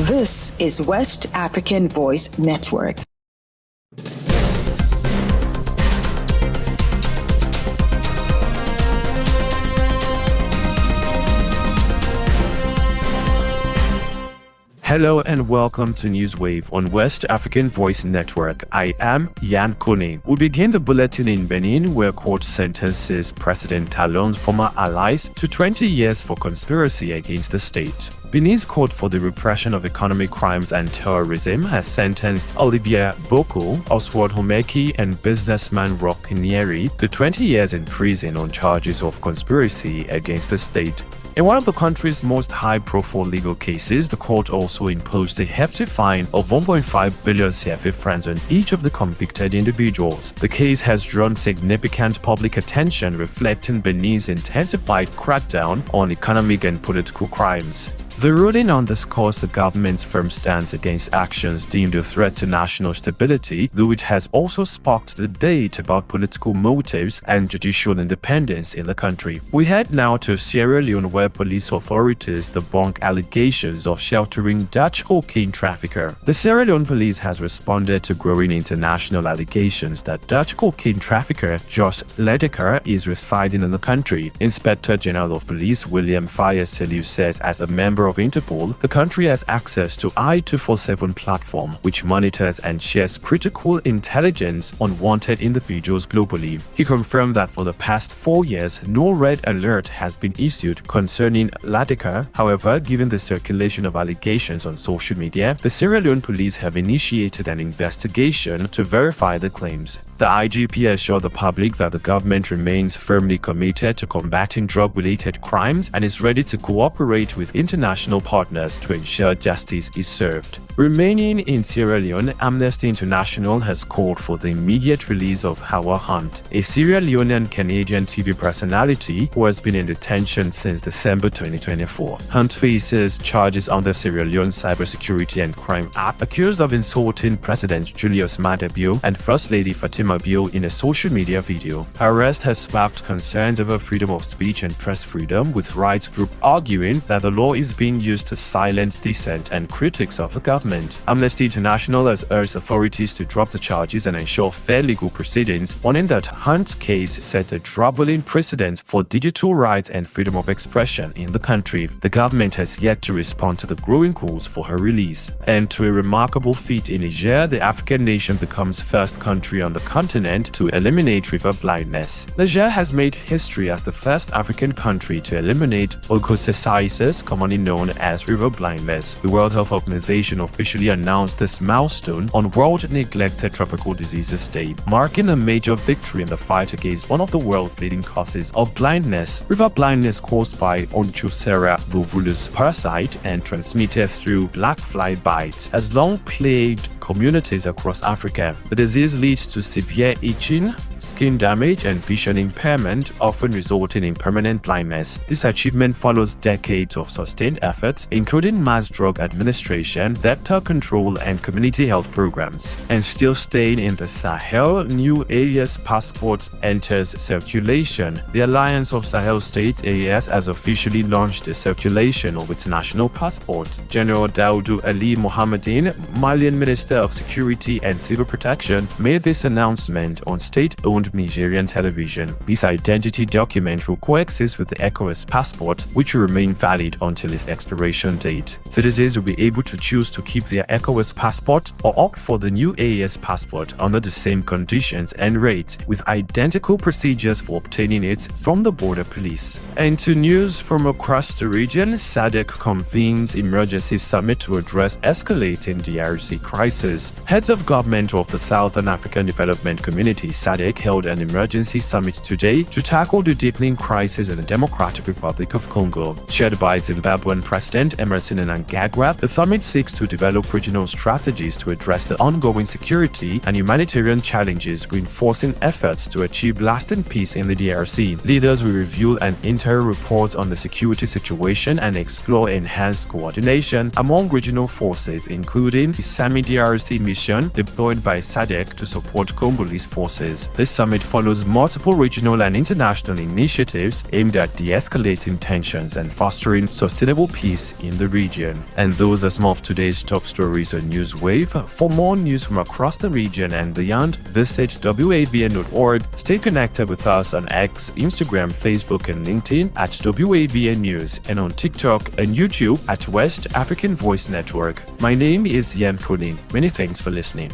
This is West African Voice Network. Hello and welcome to Newswave on West African Voice Network. I am Yan Kone. We begin the bulletin in Benin, where court sentences President Talon's former allies to 20 years for conspiracy against the state. Benin's Court for the Repression of Economic Crimes and Terrorism has sentenced Olivier Boko, Oswald Homeki, and businessman Roch Nyeri to 20 years in prison on charges of conspiracy against the state. In one of the country's most high-profile legal cases, the court also imposed a hefty fine of 1.5 billion CFA francs on each of the convicted individuals. The case has drawn significant public attention, reflecting Benin's intensified crackdown on economic and political crimes. The ruling underscores the government's firm stance against actions deemed a threat to national stability, though it has also sparked debate about political motives and judicial independence in the country. We head now to Sierra Leone, where police authorities debunk allegations of sheltering Dutch cocaine trafficker. The Sierra Leone police has responded to growing international allegations that Dutch cocaine trafficker Jos Ledeker is residing in the country. Inspector General of Police William Fayeselu says, as a member of Interpol, the country has access to I-247 platform, which monitors and shares critical intelligence on wanted individuals globally. He confirmed that for the past 4 years, no red alert has been issued concerning Ledeker. However, given the circulation of allegations on social media, the Sierra Leone police have initiated an investigation to verify the claims. The IGP assured the public that the government remains firmly committed to combating drug-related crimes and is ready to cooperate with international partners to ensure justice is served. Remaining in Sierra Leone, Amnesty International has called for the immediate release of Hawa Hunt, a Sierra Leonean Canadian TV personality who has been in detention since December 2024. Hunt faces charges under Sierra Leone Cybersecurity and Crime Act, accused of insulting President Julius Maada Bio and First Lady Fatima Bio in a social media video. Her arrest has sparked concerns over freedom of speech and press freedom, with rights groups arguing that the law is being used to silence dissent and critics of the government. Amnesty International has urged authorities to drop the charges and ensure fair legal proceedings, warning that Hunt's case set a troubling precedent for digital rights and freedom of expression in the country. The government has yet to respond to the growing calls for her release. And to a remarkable feat in Niger, the African nation becomes first country on the continent to eliminate river blindness. Niger has made history as the first African country to eliminate leukocytosis, commonly known as river blindness. The World Health Organization officially announced this milestone on World Neglected Tropical Diseases Day, marking a major victory in the fight against one of the world's leading causes of blindness. River blindness, caused by Onchocerca volvulus parasite and transmitted through black fly bites, has long plagued communities across Africa. The disease leads to severe itching, skin damage, and vision impairment, often resulting in permanent blindness. This achievement follows decades of sustained efforts, including mass drug administration, vector control, and community health programs. And still staying in the Sahel, new AES passport enters circulation. The Alliance of Sahel States AES has officially launched the circulation of its national passport. General Daoudou Ali Mohamedine, Malian Minister of Security and Civil Protection, made this announcement on state-owned Nigerian television. This identity document will coexist with the ECOWAS passport, which will remain valid until its expiration date. Citizens will be able to choose to keep their ECOWAS passport or opt for the new AES passport under the same conditions and rates, with identical procedures for obtaining it from the border police. And to news from across the region, SADC convenes emergency summit to address escalating DRC crisis. Heads of government of the Southern African Development Community SADC held an emergency summit today to tackle the deepening crisis in the Democratic Republic of Congo. Chaired by Zimbabwean President Emerson Mnangagwa, the summit seeks to develop regional strategies to address the ongoing security and humanitarian challenges, reinforcing efforts to achieve lasting peace in the DRC. Leaders will review an interim report on the security situation and explore enhanced coordination among regional forces, including the SAMI DRC mission deployed by SADC to support Congolese forces. The This summit follows multiple regional and international initiatives aimed at de-escalating tensions and fostering sustainable peace in the region. And those are some of today's top stories on Newswave. For more news from across the region and beyond, visit WABN.org. Stay connected with us on X, Instagram, Facebook, and LinkedIn at WABN News, and on TikTok and YouTube at West African Voice Network. My name is Yan Kunin. Many thanks for listening.